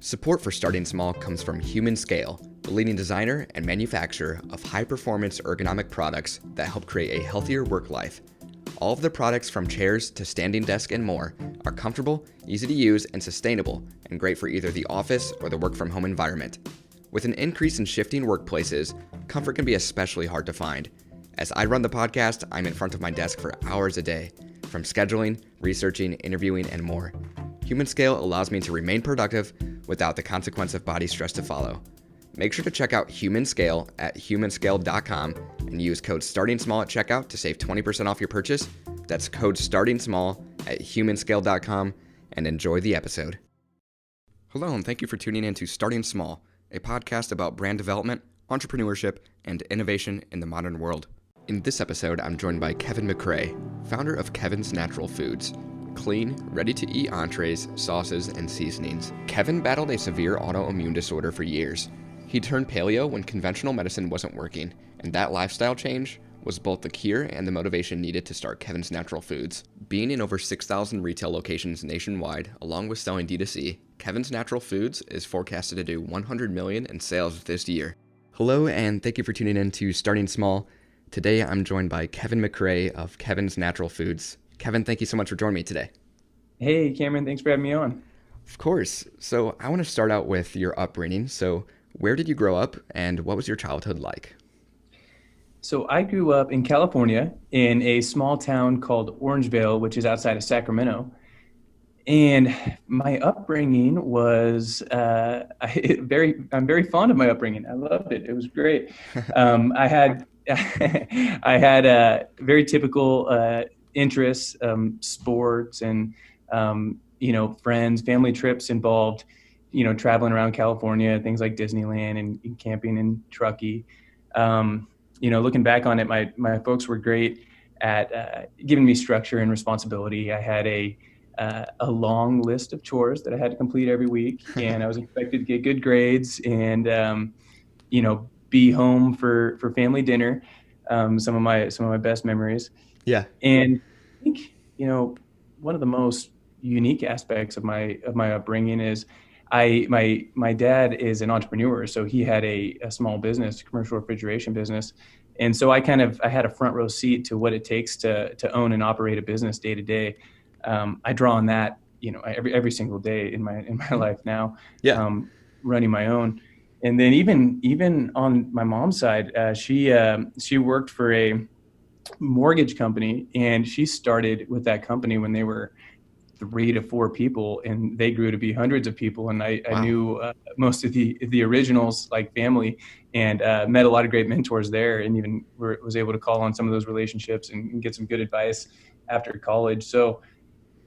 Support for Starting Small comes from Human Scale, the leading designer and manufacturer of high-performance ergonomic products that help create a healthier work life. All of the products from chairs to standing desk and more are comfortable, easy to use, and sustainable, and great for either the office or the work-from-home environment. With an increase in shifting workplaces, comfort can be especially hard to find. As I run the podcast, I'm in front of my desk for hours a day, from scheduling, researching, interviewing, and more. Human Scale allows me to remain productive without the consequence of body stress to follow. Make sure to check out Human Scale at humanscale.com and use code StartingSmall at checkout to save 20% off your purchase. That's code StartingSmall at humanscale.com, and enjoy the episode. Hello, and thank you for tuning in to Starting Small, a podcast about brand development, entrepreneurship, and innovation in the modern world. In this episode, I'm joined by Kevin McCray, founder of Kevin's Natural Foods. Clean, ready-to-eat entrees, sauces, and seasonings. Kevin battled a severe autoimmune disorder for years. He turned paleo when conventional medicine wasn't working, and that lifestyle change was both the cure and the motivation needed to start Kevin's Natural Foods. Being in over 6,000 retail locations nationwide, along with selling D2C, Kevin's Natural Foods is forecasted to do $100 million in sales this year. Hello, and thank you for tuning in to Starting Small. Today, I'm joined by Kevin McCray of Kevin's Natural Foods. Kevin, thank you so much for joining me today. Hey, Cameron, thanks for having me on. Of course. So I want to start out with your upbringing. So where did you grow up and what was your childhood like? So I grew up in California in a small town called Orangevale, which is outside of Sacramento. And my upbringing was I'm very fond of my upbringing. I loved it. It was great. I had I had a very typical interests, sports, and friends, family trips involved, traveling around California, things like Disneyland and camping in Truckee. Looking back on it, my folks were great at giving me structure and responsibility. I had a long list of chores that I had to complete every week, and I was expected to get good grades and be home for family dinner. Some of my best memories. Yeah. And I think, one of the most unique aspects of my upbringing is my dad is an entrepreneur. So he had a small business, commercial refrigeration business. And so I had a front row seat to what it takes to own and operate a business day to day. I draw on that, every single day in my life now, running my own. And then even on my mom's side, she worked for a mortgage company, and she started with that company when they were 3 to 4 people, and they grew to be hundreds of people. And I knew most of the originals, like family, and met a lot of great mentors there, and even was able to call on some of those relationships and get some good advice after college. So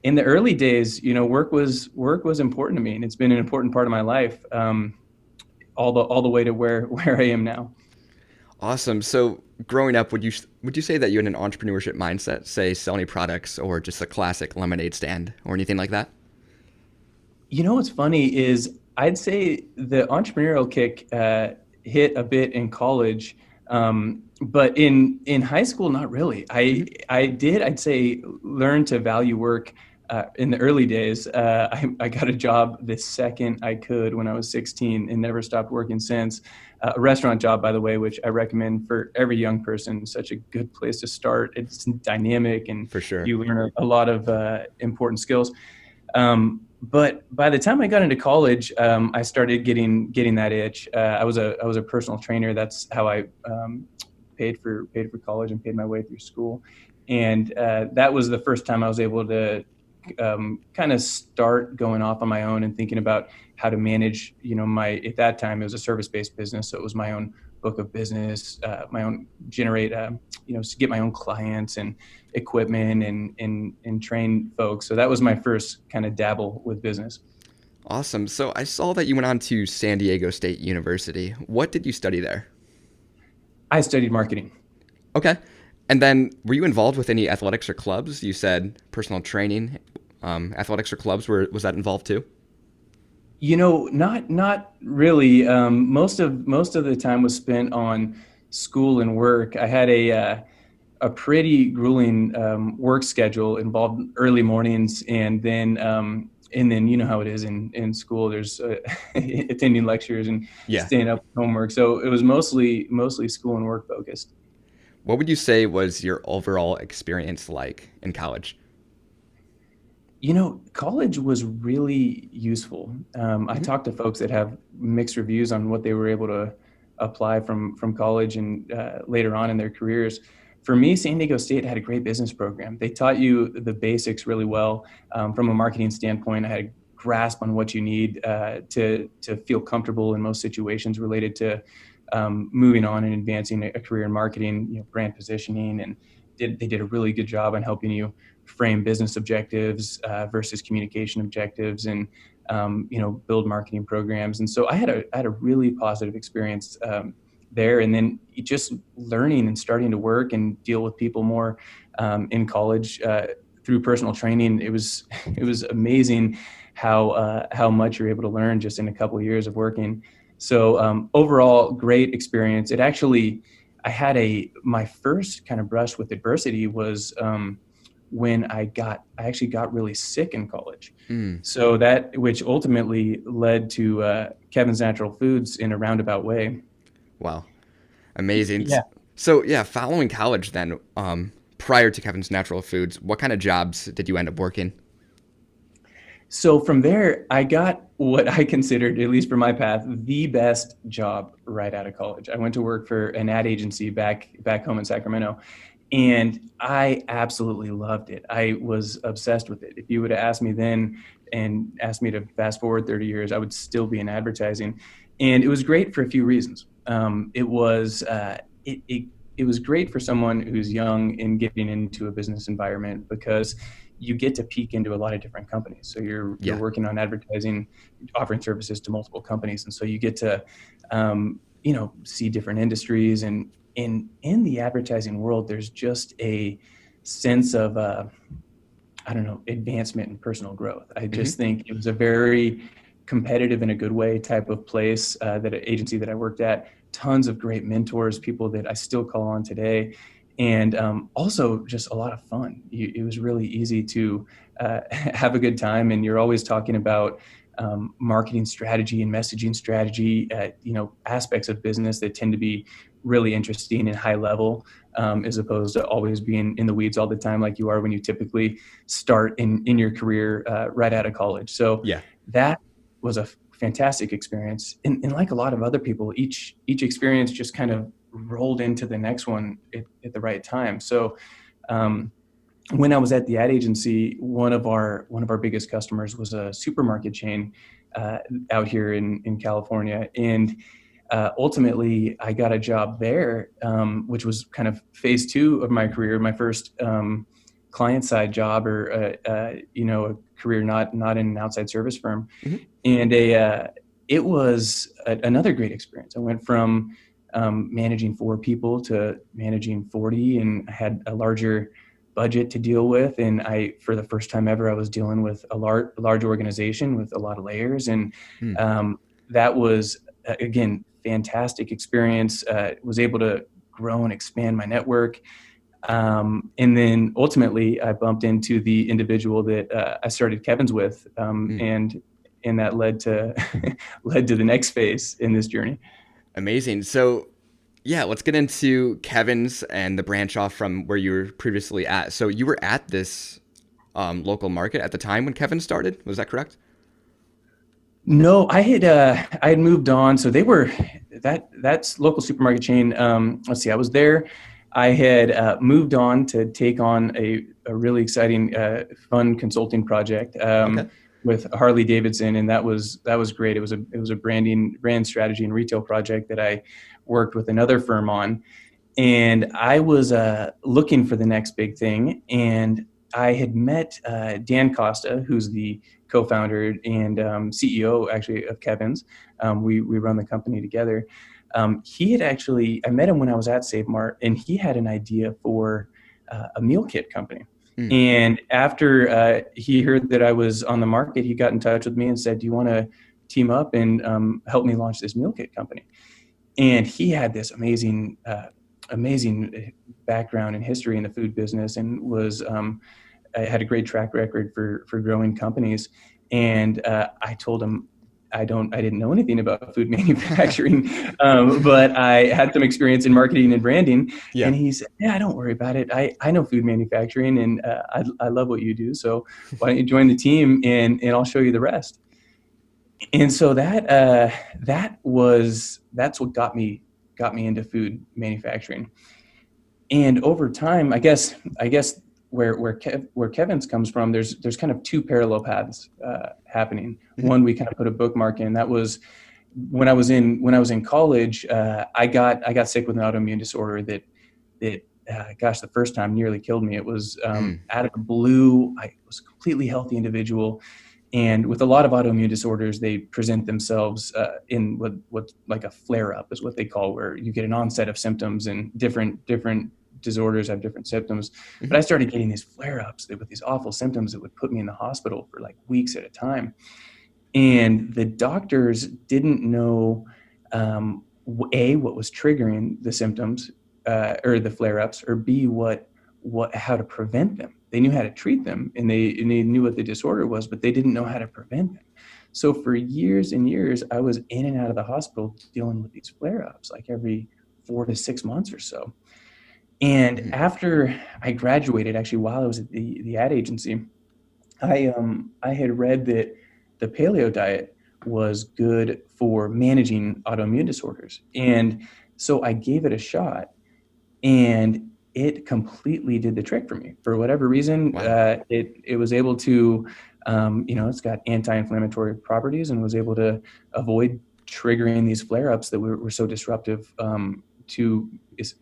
in the early days, work was important to me, and it's been an important part of my life, all the way to where I am now. Awesome. So growing up, would you say that you had an entrepreneurship mindset, say selling products or just a classic lemonade stand or anything like that? What's funny is I'd say the entrepreneurial kick hit a bit in college, but in high school, not really. I'd say learn to value work in the early days. I got a job the second I could when I was 16 and never stopped working since. A restaurant job, by the way, which I recommend for every young person. Such a good place to start. It's dynamic, and for sure, you learn a lot of important skills. But by the time I got into college, I started getting that itch. I was a personal trainer. That's how I paid for college and paid my way through school. And that was the first time I was able to kind of start going off on my own and thinking about how to manage, at that time it was a service-based business. So it was my own book of business, my own generate, get my own clients and equipment and train folks. So that was my first kind of dabble with business. Awesome. So I saw that you went on to San Diego State University. What did you study there? I studied marketing. Okay. And then were you involved with any athletics or clubs? You said personal training, athletics or clubs, was that involved too? Not really. Most of the time was spent on school and work. I had a pretty grueling work schedule, involved early mornings, and then And then you know how it is in school. There's attending lectures and Yeah. staying up with homework. So it was mostly school and work focused. What would you say was your overall experience like in college? College was really useful. I Hmm. talked to folks that have mixed reviews on what they were able to apply from college and later on in their careers. For me, San Diego State had a great business program. They taught you the basics really well. From a marketing standpoint, I had a grasp on what you need to feel comfortable in most situations related to moving on and advancing a career in marketing, brand positioning, and they did a really good job on helping you frame business objectives versus communication objectives, and build marketing programs. And so I had a really positive experience there. And then just learning and starting to work and deal with people more in college through personal training. It was amazing how much you're able to learn just in a couple of years of working. So overall, great experience. It actually, I had my first kind of brush with adversity was when I actually got really sick in college. Mm, So that, which ultimately led to Kevin's Natural Foods in a roundabout way. wow. Amazing. Yeah. So yeah, following college then, prior to Kevin's Natural Foods, what kind of jobs did you end up working? So from there, I got what I considered, at least for my path, the best job right out of college. I went to work for an ad agency back home in Sacramento, and I absolutely loved it. I was obsessed with it. If you would have asked me then and asked me to fast forward 30 years, I would still be in advertising. And it was great for a few reasons. It was great for someone who's young and getting into a business environment because you get to peek into a lot of different companies. So you're Yeah. working on advertising, offering services to multiple companies, and so you get to see different industries. And in the advertising world, there's just a sense of I don't know, advancement and personal growth. I Hmm. just think it was a very competitive in a good way type of place, that agency that I worked at. Tons of great mentors, people that I still call on today, and also just a lot of fun. It was really easy to have a good time, and you're always talking about marketing strategy and messaging strategy, aspects of business that tend to be really interesting and high level, as opposed to always being in the weeds all the time like you are when you typically start in your career right out of college. So Yeah. that was a fantastic experience. And like a lot of other people, each experience just kind of rolled into the next one at the right time. So um, when I was at the ad agency, one of our biggest customers was a supermarket chain out here in California, and ultimately I got a job there, which was kind of phase two of my career, my first client side job, or a career not in an outside service firm, Hmm. and it was another great experience. I went from managing 4 people to managing 40, and I had a larger budget to deal with. And for the first time ever, I was dealing with a large organization with a lot of layers. And Mm. that was, again, fantastic experience. Was able to grow and expand my network. And then ultimately I bumped into the individual that I started Kevin's with. Mm. And that led to led to the next phase in this journey. Amazing. So yeah, let's get into Kevin's and the branch off from where you were previously at. So you were at this local market at the time when Kevin started. Was that correct? No, I had moved on. So they were that's local supermarket chain. Let's see, I was there. I had moved on to take on a really exciting, fun consulting project Okay. with Harley Davidson, and that was great. It was a brand strategy and retail project that I worked with another firm on, and I was looking for the next big thing. And I had met Dan Costa, who's the co-founder and CEO actually of Kevin's. We run the company together. He had actually, I met him when I was at Save Mart, and he had an idea for a meal kit company. Mm. And after he heard that I was on the market, he got in touch with me and said, "Do you want to team up and help me launch this meal kit company?" And he had this amazing background and history in the food business, and was had a great track record for growing companies. And I told him I didn't know anything about food manufacturing, but I had some experience in marketing and branding. Yeah. And he said, "Yeah, don't worry about it. I know food manufacturing, and I love what you do. So why don't you join the team, and I'll show you the rest." And so that's what got me into food manufacturing. And over time, I guess where Kevin's comes from, there's kind of two parallel paths happening. Mhm. One, we kind of put a bookmark in. That was when I was in college. I got sick with an autoimmune disorder that gosh, the first time nearly killed me. It was Mm. out of the blue. I was a completely healthy individual, and with a lot of autoimmune disorders, they present themselves in what's like a flare up is what they call, where you get an onset of symptoms, and different disorders have different symptoms. But I Mhm. started getting these flare ups with these awful symptoms that would put me in the hospital for like weeks at a time. And the doctors didn't know a what was triggering the symptoms or the flare ups, or b what how to prevent them. They knew how to treat them, and they knew what the disorder was, but they didn't know how to prevent them. So for years and years, I was in and out of the hospital dealing with these flare ups, like every 4 to 6 months or so. And Mhm. after I graduated, actually while I was at the ad agency, I had read that the paleo diet was good for managing autoimmune disorders, and so I gave it a shot, and it completely did the trick for me. For whatever reason, Wow. it was able to, it's got anti-inflammatory properties, and was able to avoid triggering these flare-ups that were so disruptive to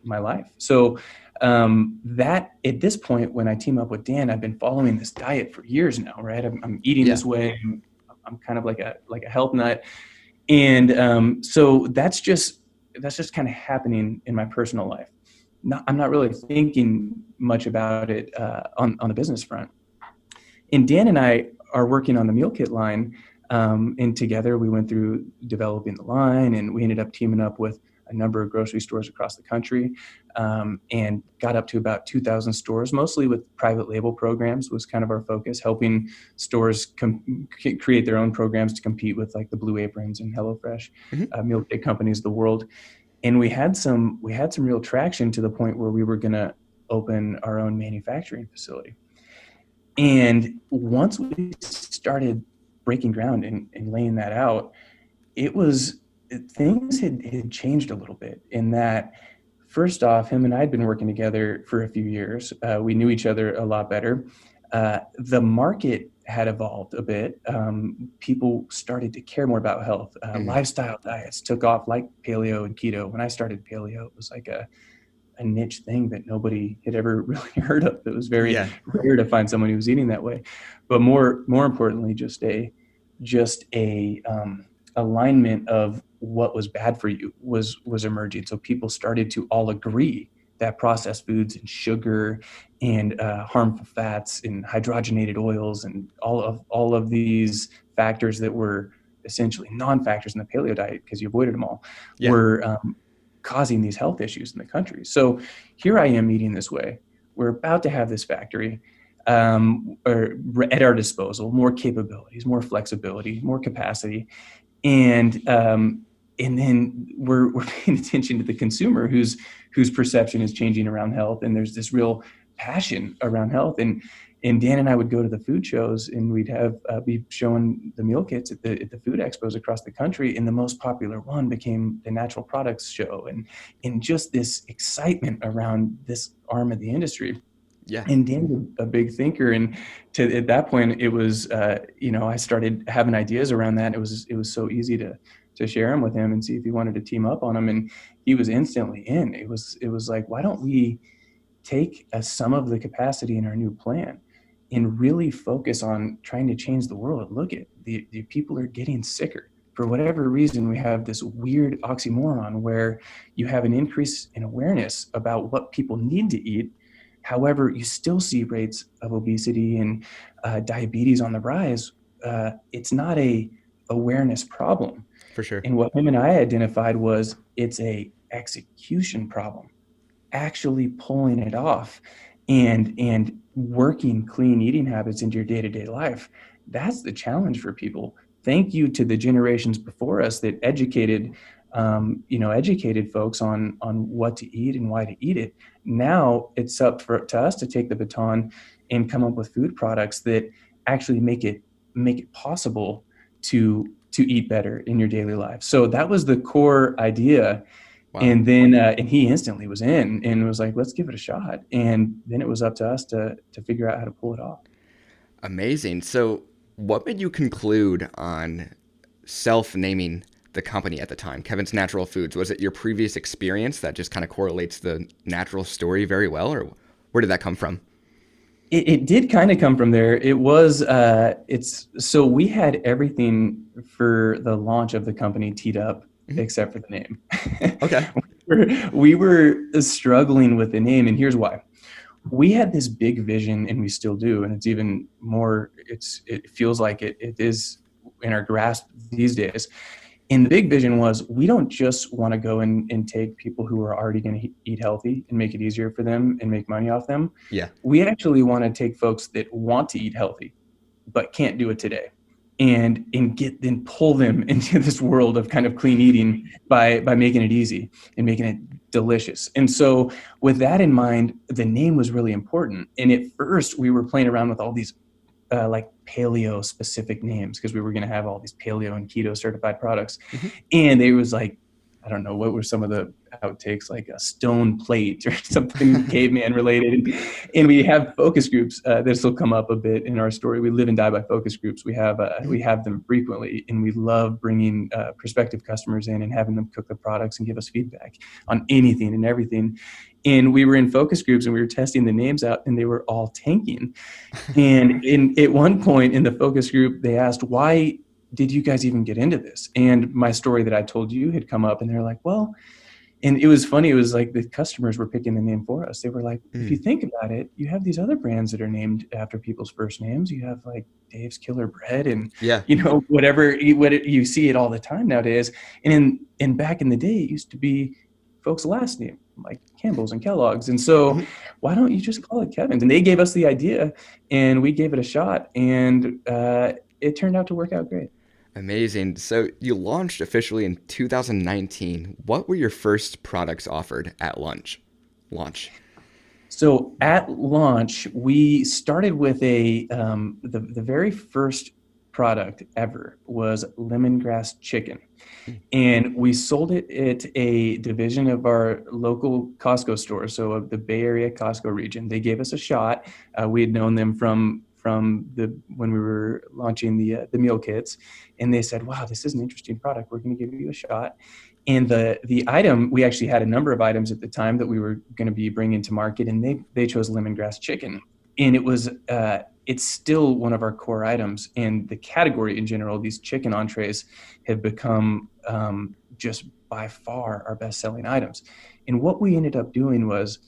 my life. So that at this point, when I team up with Dan, I've been following this diet for years now, right? I'm eating Yeah. this way. I'm kind of like a health nut, and so that's just kind of happening in my personal life. I'm not really thinking much about it on the business front. And Dan and I are working on the meal kit line, and together we went through developing the line, and we ended up teaming up with a number of grocery stores across the country, and got up to about 2,000 stores, mostly with private label programs was kind of our focus, helping stores create their own programs to compete with like the Blue Aprons and HelloFresh, Mhm. meal kit companies of the world. And we had some real traction to the point where we were going to open our own manufacturing facility. And once we started breaking ground and laying that out, it was things had changed a little bit in that, first off, him and I had been working together for a few years. We knew each other a lot better. The market had evolved a bit. People started to care more about health. Mm. Lifestyle diets took off, like paleo and keto. When I started paleo, it was like a niche thing that nobody had ever really heard of. It was very Yeah. rare to find someone who was eating that way. But more importantly, just a alignment of what was bad for you was emerging. So people started to all agree that processed foods and sugar and harmful fats and hydrogenated oils and all of these factors that were essentially non-factors in the paleo diet, because you avoided them all, Yeah. were causing these health issues in the country. So here I am eating this way. We're about to have this factory or at our disposal, more capabilities, more flexibility, more capacity, and then we're paying attention to the consumer whose perception is changing around health, and there's this real passion around health. And Dan and I would go to the food shows, and we'd have be showing the meal kits at the food expos across the country, and the most popular one became the natural products show, and just this excitement around this arm of the industry. Yeah. And Dan's a big thinker, and at that point, it was I started having ideas around that. It was so easy to share them with him and see if he wanted to team up on them, and he was instantly in. It was like, why don't we take some of the capacity in our new plan and really focus on trying to change the world? Look at the people are getting sicker. For whatever reason, we have this weird oxymoron where you have an increase in awareness about what people need to eat. However, you still see rates of obesity and diabetes on the rise. It's not a awareness problem. For sure. And what him and I identified was it's a execution problem, actually pulling it off and working clean eating habits into your day-to-day life. that's the challenge for people. Thank you to the generations before us that educated folks on what to eat and why to eat it. Now it's up to us to take the baton and come up with food products that actually make it possible to eat better in your daily life. So that was the core idea. Wow. And then and he instantly was in and was like, let's give it a shot. And then it was up to us to figure out how to pull it off. Amazing. So, what made you conclude on self-naming the company at the time, Kevin's Natural Foods? Was it your previous experience that just kind of correlates the natural story very well, or where did that come from? It did kind of come from there. It was, it's, so we had everything for the launch of the company teed up except for the name. Okay. We were struggling with the name, and here's why. We had this big vision, and we still do, and it's even more, it feels like it is in our grasp these days. And the big vision was, we don't just want to go and take people who are already going to eat healthy and make it easier for them and make money off them. Yeah. We actually want to take folks that want to eat healthy, but can't do it today, and pull them into this world of kind of clean eating by making it easy and making it delicious. And so with that in mind, the name was really important. And at first we were playing around with all these like paleo specific names, because we were going to have all these paleo and keto certified products. And it was like, I don't know, what were some of the outtakes, like a stone plate or something caveman related. And we have focus groups. This will come up a bit in our story. We live and die by focus groups. We have them frequently, and we love bringing prospective customers in and having them cook the products and give us feedback on anything and everything. And we were in focus groups and we were testing the names out, and they were all tanking. And at one point in the focus group, they asked, why did you guys even get into this? And my story that I told you had come up, and they're like, well, and it was funny. It was like the customers were picking the name for us. They were like, if you think about it, you have these other brands that are named after people's first names. You have like Dave's Killer Bread and, whatever, you see it all the time nowadays. And back in the day, it used to be folks' last name, like Campbell's and Kellogg's. And so why don't you just call it Kevin's? And they gave us the idea, and we gave it a shot, and it turned out to work out great. Amazing. So you launched officially in 2019. What were your first products offered at launch? So at launch, we started with the very first product ever was Lemongrass Chicken. And we sold it at a division of our local Costco store, so of the Bay Area Costco region. They gave us a shot. We had known them from when we were launching the meal kits, and they said, wow, this is an interesting product. We're going to give you a shot. And the item, we actually had a number of items at the time that we were going to be bringing to market, and they chose Lemongrass Chicken. And it was it's still one of our core items. And the category in general, these chicken entrees have become just by far our best-selling items. And what we ended up doing was,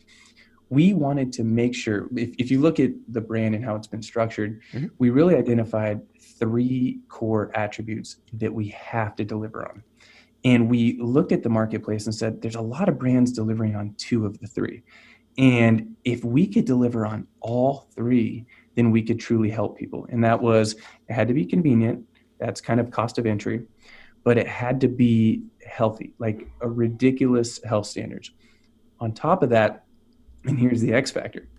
we wanted to make sure, if you look at the brand and how it's been structured, we really identified 3 core attributes that we have to deliver on. And we looked at the marketplace and said, there's a lot of brands delivering on 2 of the 3. And if we could deliver on all 3, then we could truly help people. And that was, it had to be convenient. That's kind of cost of entry, but it had to be healthy, like a ridiculous health standards. On top of that, and here's the X factor,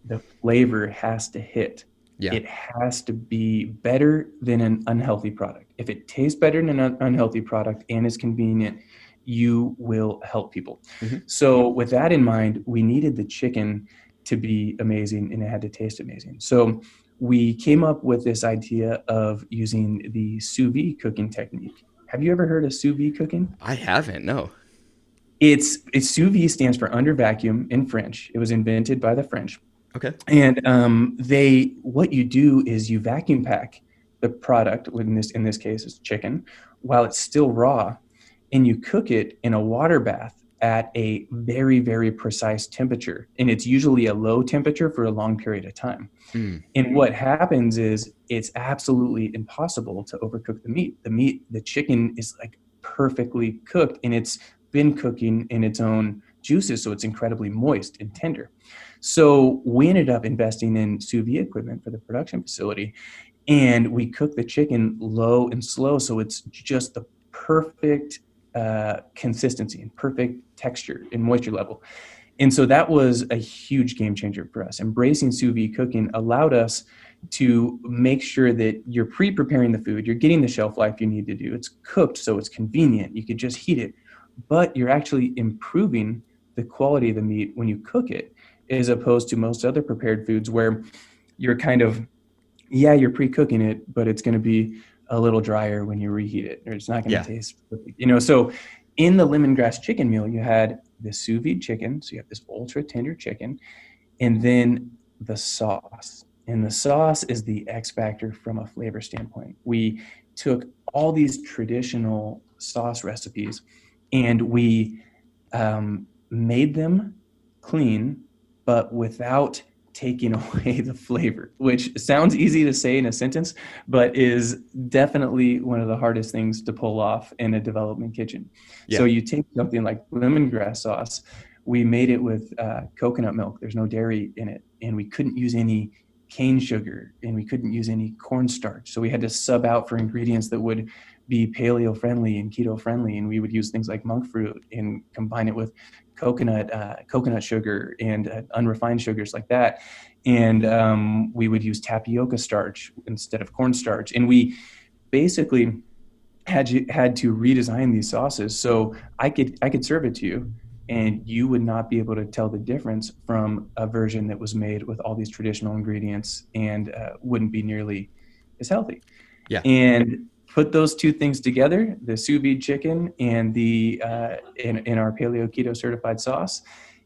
the flavor has to hit. Yeah. It has to be better than an unhealthy product. If it tastes better than an unhealthy product and is convenient, you will help people. So with that in mind, we needed the chicken to be amazing, and it had to taste amazing. So we came up with this idea of using the Sous-Vide cooking technique. Have you ever heard of Sous-Vide cooking? I haven't, no. It's Sous-Vide stands for under vacuum in French. It was invented by the French. Okay. And what you do is you vacuum pack the product, in this case it's chicken, while it's still raw, and you cook it in a water bath at a very, very precise temperature. And it's usually a low temperature for a long period of time. And what happens is, it's absolutely impossible to overcook the meat. The chicken is like perfectly cooked, and it's been cooking in its own juices, so it's incredibly moist and tender. So we ended up investing in sous vide equipment for the production facility, And we cook the chicken low and slow, so it's just the perfect consistency and perfect texture and moisture level. And so that was a huge game changer for us. Embracing sous vide cooking allowed us to make sure that you're pre-preparing the food, you're getting the shelf life you need to do. It's cooked, so it's convenient. You could just heat it, but you're actually improving the quality of the meat when you cook it, as opposed to most other prepared foods where you're kind of, yeah, you're pre-cooking it, but it's going to be a little drier when you reheat it, or it's not going to Yeah. taste perfect. So in the lemongrass chicken meal, you had the sous vide chicken. So you have this ultra tender chicken, and then the sauce. And the sauce is the X factor from a flavor standpoint. We took all these traditional sauce recipes and we made them clean, but without taking away the flavor, which sounds easy to say in a sentence, but is definitely one of the hardest things to pull off in a development kitchen. Yeah. So you take something like lemongrass sauce, we made it with coconut milk. There's no dairy in it, and we couldn't use any cane sugar, and we couldn't use any cornstarch. So we had to sub out for ingredients that would be paleo friendly and keto friendly, and we would use things like monk fruit and combine it with coconut sugar and unrefined sugars like that. And we would use tapioca starch instead of cornstarch. And we basically had to redesign these sauces so I could serve it to you, and you would not be able to tell the difference from a version that was made with all these traditional ingredients and wouldn't be nearly as healthy. Yeah. And put those two things together, the sous vide chicken and the in our paleo keto certified sauce,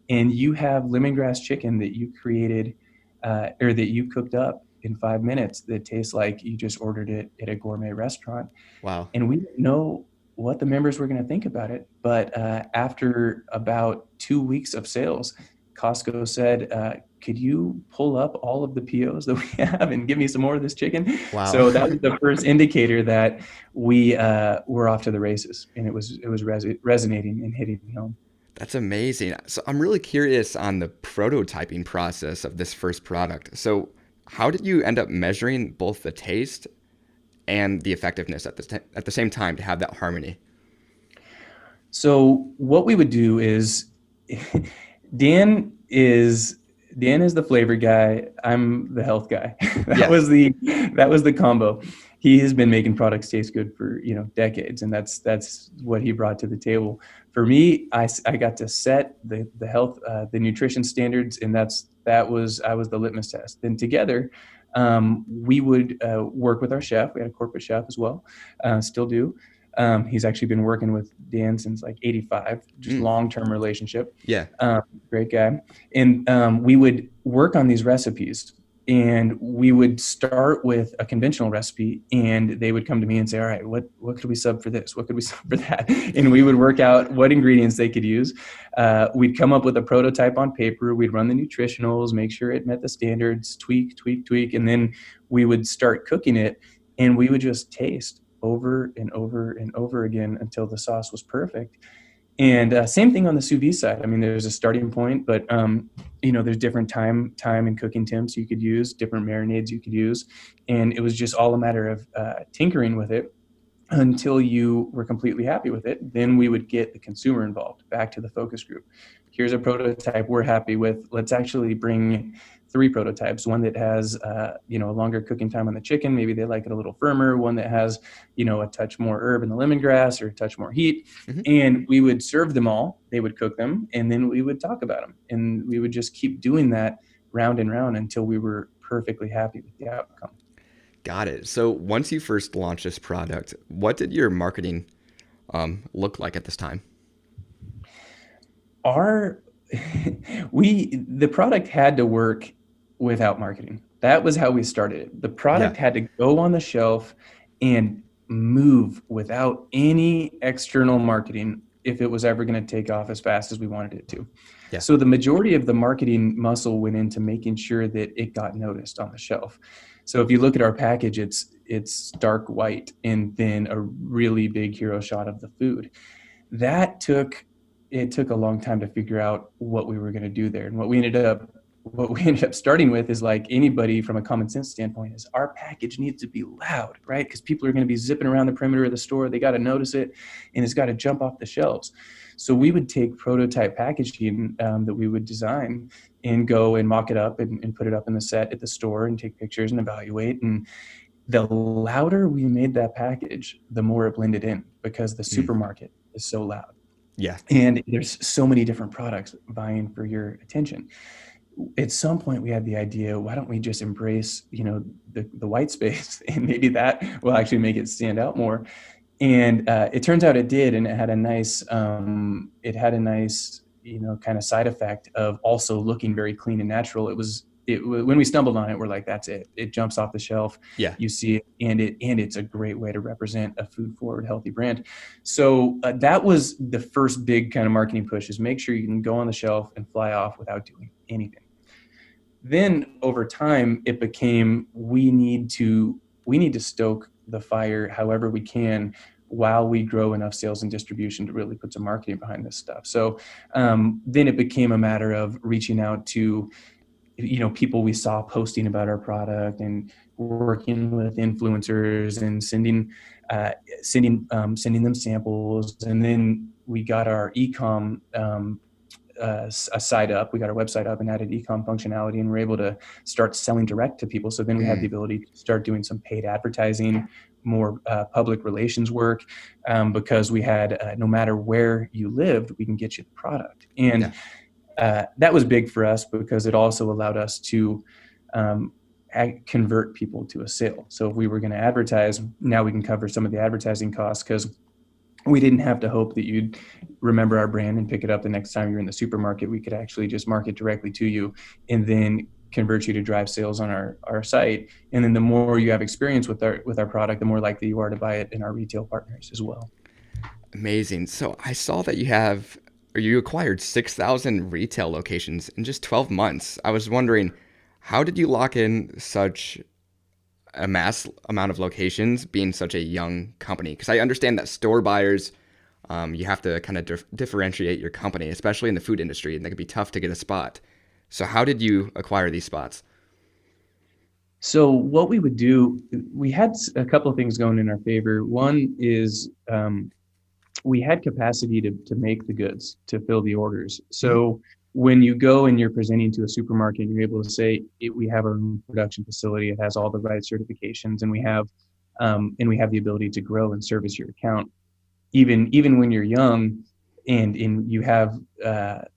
and you have lemongrass chicken that you created or that you cooked up in 5 minutes that tastes like you just ordered it at a gourmet restaurant. Wow. And we didn't know what the members were going to think about it. But after about 2 weeks of sales, Costco said, could you pull up all of the POs that we have and give me some more of this chicken? Wow. So that was the first indicator that we were off to the races, and it was resonating and hitting home. That's amazing. So I'm really curious on the prototyping process of this first product. So how did you end up measuring both the taste and the effectiveness at the same time to have that harmony? So what we would do is Dan is the flavor guy. I'm the health guy. That was the combo. He has been making products taste good for decades, and that's what he brought to the table. For me, I got to set the health, the nutrition standards, and I was the litmus test. Then together, we would work with our chef. We had a corporate chef as well, still do. He's actually been working with Dan since like 85, just long-term relationship. Yeah. Great guy. And we would work on these recipes, and we would start with a conventional recipe, and they would come to me and say, all right, what could we sub for this? What could we sub for that? And we would work out what ingredients they could use. We'd come up with a prototype on paper. We'd run the nutritionals, make sure it met the standards, tweak. And then we would start cooking it, and we would just taste over and over and over again until the sauce was perfect. And same thing on the sous vide side. I mean, there's a starting point, but there's different time and cooking temps you could use, different marinades you could use, and it was just all a matter of tinkering with it until you were completely happy with it. Then we would get the consumer involved, back to the focus group. Here's a prototype we're happy with. Let's actually bring 3 prototypes, one that has, a longer cooking time on the chicken. Maybe they like it a little firmer. One that has, a touch more herb in the lemongrass or a touch more heat. Mm-hmm. And we would serve them all. They would cook them, and then we would talk about them. And we would just keep doing that round and round until we were perfectly happy with the outcome. Got it. So once you first launched this product, what did your marketing look like at this time? The product had to work without marketing. That was how we started it. The product had to go on the shelf and move without any external marketing if it was ever going to take off as fast as we wanted it to. Yeah. So the majority of the marketing muscle went into making sure that it got noticed on the shelf. So if you look at our package, it's dark white and then a really big hero shot of the food. It took a long time to figure out what we were going to do there. And what we ended up what we ended up starting with is, like anybody from a common sense standpoint, is our package needs to be loud, right? Because people are going to be zipping around the perimeter of the store. They got to notice it, and it's got to jump off the shelves. So we would take prototype packaging that we would design and go and mock it up and put it up in the set at the store and take pictures and evaluate. And the louder we made that package, the more it blended in, because the supermarket is so loud. Yeah. And there's so many different products vying for your attention. At some point we had the idea, why don't we just embrace, the white space, and maybe that will actually make it stand out more. And it turns out it did, and it had a nice kind of side effect of also looking very clean and natural. When we stumbled on it, we're like, that's it. It jumps off the shelf. Yeah. You see it, and it's a great way to represent a food forward, healthy brand. So that was the first big kind of marketing push, is make sure you can go on the shelf and fly off without doing anything. Then over time, it became, we need to stoke the fire however we can while we grow enough sales and distribution to really put some marketing behind this stuff. So then it became a matter of reaching out to people we saw posting about our product, and working with influencers and sending them samples. And then we got our e-com a site up. We got our website up and added e-com functionality, and we're able to start selling direct to people. So then we had the ability to start doing some paid advertising, more public relations work, because we had no matter where you lived, we can get you the product. And that was big for us, because it also allowed us to convert people to a sale. So if we were going to advertise, now we can cover some of the advertising costs, because we didn't have to hope that you'd remember our brand and pick it up the next time you're in the supermarket. We could actually just market directly to you, and then convert you to drive sales on our site. And then the more you have experience with our product, the more likely you are to buy it in our retail partners as well. Amazing. So I saw that you acquired 6,000 retail locations in just 12 months. I was wondering, how did you lock in such a mass amount of locations being such a young company? Because I understand that store buyers, you have to kind of differentiate your company, especially in the food industry, and that can be tough to get a spot. So how did you acquire these spots? So what we would do, we had a couple of things going in our favor. One is we had capacity to make the goods, to fill the orders. So when you go and you're presenting to a supermarket, you're able to say, we have our own production facility. It has all the right certifications, and we have the ability to grow and service your account. Even when you're young and you have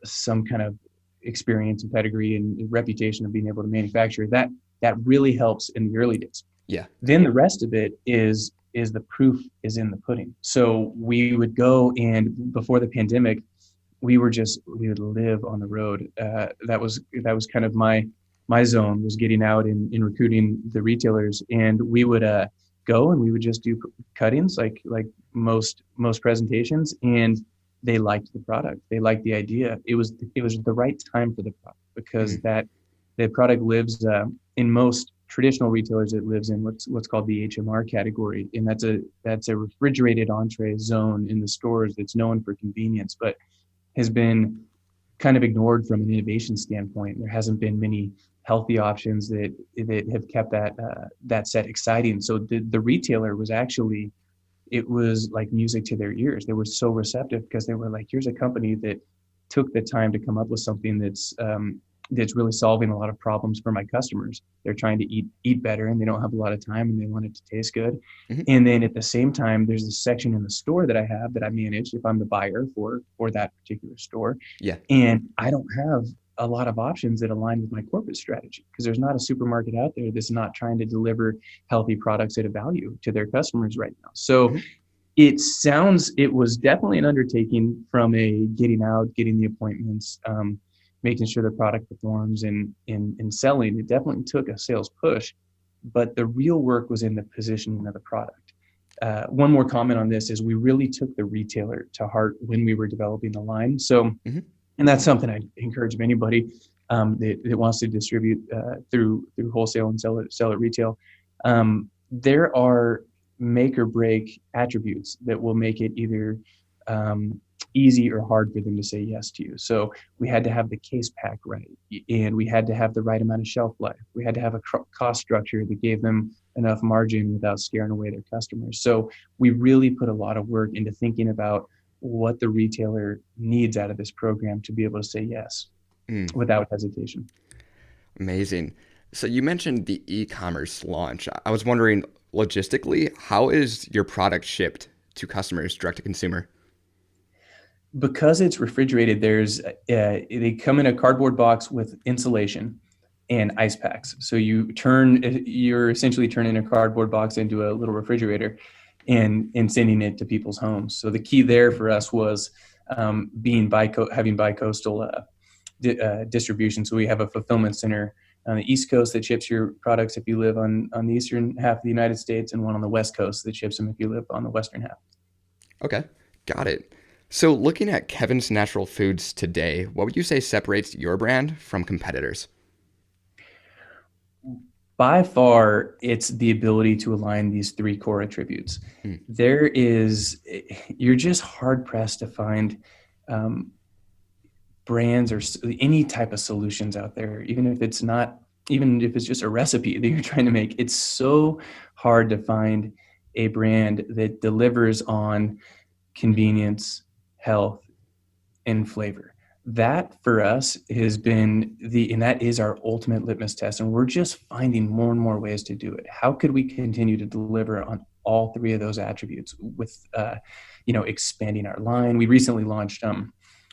some kind of experience and pedigree and reputation of being able to manufacture, that really helps in the early days. Yeah. Then the rest of it is the proof is in the pudding. So we would go, and before the pandemic, we would live on the road. That was kind of my zone, was getting out and recruiting the retailers. And we would go and we would just do cuttings like most presentations, and they liked the product. They liked the idea. It was the right time for the product, because that the product lives in most traditional retailers. It lives in what's called the HMR category, and that's a refrigerated entree zone in the stores that's known for convenience, but has been kind of ignored from an innovation standpoint. There hasn't been many healthy options that have kept that set exciting. So the retailer was actually, it was like music to their ears. They were so receptive, because they were like, here's a company that took the time to come up with something that's really solving a lot of problems for my customers. They're trying to eat better, and they don't have a lot of time, and they want it to taste good. And then at the same time, there's this section in the store that I manage if I'm the buyer for that particular store. Yeah. And I don't have a lot of options that align with my corporate strategy, because there's not a supermarket out there that's not trying to deliver healthy products at a value to their customers right now. So it was definitely an undertaking from a getting out, getting the appointments, making sure the product performs, and selling. It definitely took a sales push, but the real work was in the positioning of the product. One more comment on this is, we really took the retailer to heart when we were developing the line. So, and that's something I encourage anybody that wants to distribute through wholesale and sell at retail. There are make or break attributes that will make it either easy or hard for them to say yes to you. So we had to have the case pack right, and we had to have the right amount of shelf life. We had to have a cost structure that gave them enough margin without scaring away their customers. So we really put a lot of work into thinking about what the retailer needs out of this program to be able to say yes without hesitation. Amazing. So you mentioned the e-commerce launch. I was wondering, logistically, how is your product shipped to customers direct to consumer? Because it's refrigerated, they come in a cardboard box with insulation and ice packs. So you're essentially turning a cardboard box into a little refrigerator and sending it to people's homes. So the key there for us was having bi-coastal distribution. So we have a fulfillment center on the East Coast that ships your products if you live on the eastern half of the United States, and one on the West Coast that ships them if you live on the western half. Okay, got it. So looking at Kevin's Natural Foods today, what would you say separates your brand from competitors? By far, it's the ability to align these three core attributes. You're just hard pressed to find brands or any type of solutions out there, even if it's just a recipe that you're trying to make. It's so hard to find a brand that delivers on convenience, health, and flavor. That for us has been and that is our ultimate litmus test. And we're just finding more and more ways to do it. How could we continue to deliver on all three of those attributes with, expanding our line? We recently launched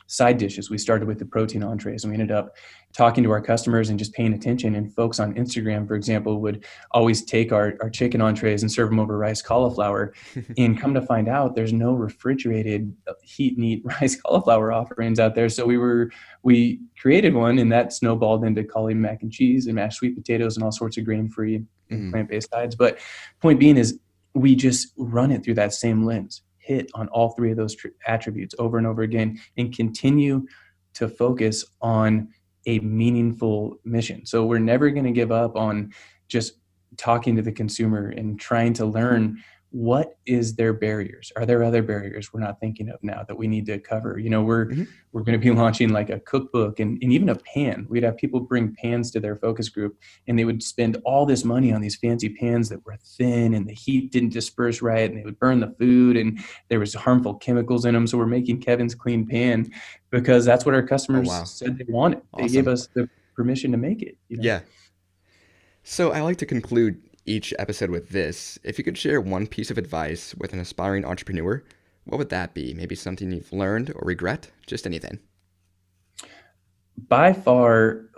side dishes. We started with the protein entrees, and we ended up talking to our customers and just paying attention. And folks on Instagram, for example, would always take our chicken entrees and serve them over rice cauliflower. And come to find out, there's no refrigerated heat and eat rice cauliflower offerings out there. So we created one, and that snowballed into cauli mac and cheese and mashed sweet potatoes and all sorts of grain-free and plant-based sides. But point being is, we just run it through that same lens, hit on all three of those attributes over and over again, and continue to focus on a meaningful mission. So we're never going to give up on just talking to the consumer and trying to learn, what is their barriers? Are there other barriers we're not thinking of now that we need to cover? We're going to be launching like a cookbook and even a pan. We'd have people bring pans to their focus group, and they would spend all this money on these fancy pans that were thin and the heat didn't disperse right, and they would burn the food and there was harmful chemicals in them. So we're making Kevin's Clean Pan because that's what our customers said they wanted. Awesome. They gave us the permission to make it. Yeah. So I like to conclude each episode with this. If you could share one piece of advice with an aspiring entrepreneur, what would that be? Maybe something you've learned or regret? Just anything. By far,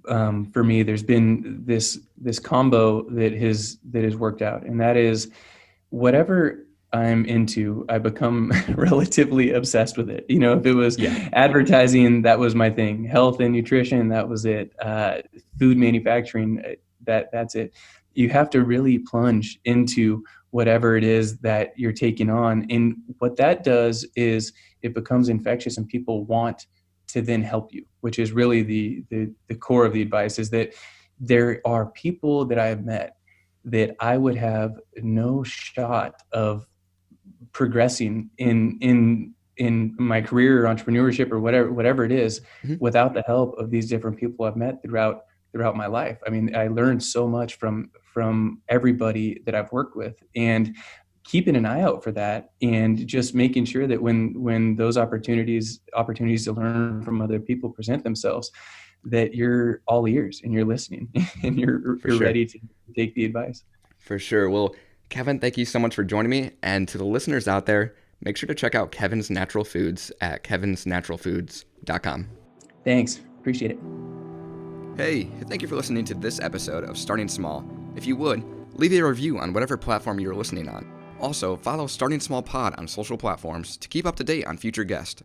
for me, there's been this combo that has worked out, and that is, whatever I'm into, I become relatively obsessed with it. If it was advertising, that was my thing. Health and nutrition, that was it. Food manufacturing, that's it. You have to really plunge into whatever it is that you're taking on. And what that does is it becomes infectious, and people want to then help you, which is really the core of the advice, is that there are people that I have met that I would have no shot of progressing in my career or entrepreneurship or whatever it is without the help of these different people I've met throughout my life. I mean, I learned so much from everybody that I've worked with, and keeping an eye out for that, and just making sure that when those opportunities to learn from other people present themselves, that you're all ears and you're listening and you're ready to take the advice. For sure. Well, Kevin, thank you so much for joining me. And to the listeners out there, make sure to check out Kevin's Natural Foods at kevinsnaturalfoods.com. Thanks. Appreciate it. Hey, thank you for listening to this episode of Starting Small. If you would, leave a review on whatever platform you're listening on. Also, follow Starting Small Pod on social platforms to keep up to date on future guests.